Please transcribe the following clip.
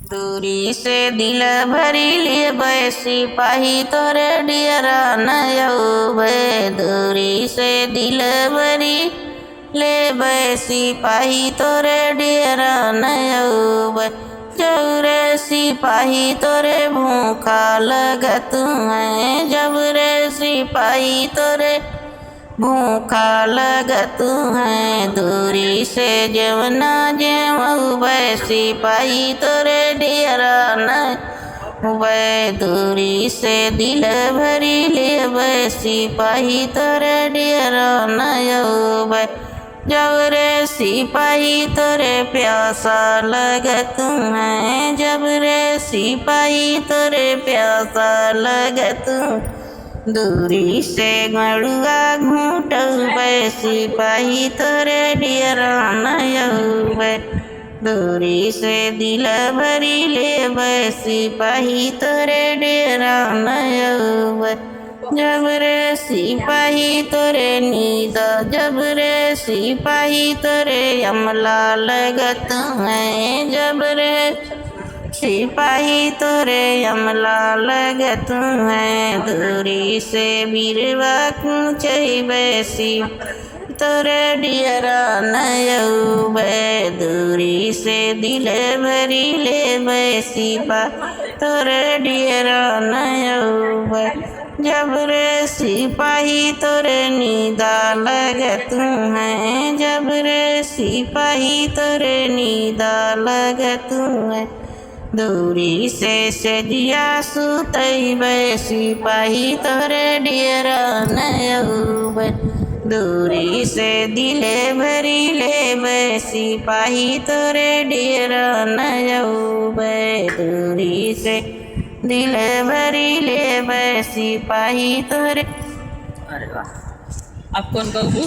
दूरी से दिल भरी ले सिपाही तोरे डियरा नयौबे। दूरी से दिल भरी ले सिपाही तोरे डियरा नयौबे। जबरे सिपाही तोरे भूखा लगत है। जबरे सिपाही तोरे भूखा लगत है। दूरी से जवना जेवै सिपाही तोरे डियरा नयौबे। दूरी से दिल भरी लेबै सिपाही तोरे डियरा नयौबे। जबरे सिपाही तोरे प्यासा लगत है। जबरे सिपाही तोरे प्यासा लगत। दूरी से गड़ुआ घूटबै सिपाही तोरे डियरा नयौबे। दूरी से दिल भरी लेबै सिपाही तोरे डियरा नयौबे। जबरे सिपाही तोरे नींद जबरे सिपाही तोरे अमला लगत है। जबरे सिपाही तोरे अमला लगत है। दूरी से बीरवा कूचैबै सिपाही तोरे डियरा नयौबे। दूरी से दिल भरी लेबै सिपाही तोरे डियरा नयौबे। जबरे सिपाही तोरे नींदा लगत है। जबरे सिपाही तोरे नींदा लगत है। दूरी से सजिया सुतैबै सिपाही तोरे डियरा नयौबे। दूरी से दिल भरी लेबै सिपाही तोरे डियरा नयौबे। दूरी से दिल भरी लेबै सिपाही तोरे। अरे वाह, आप कौन कहू?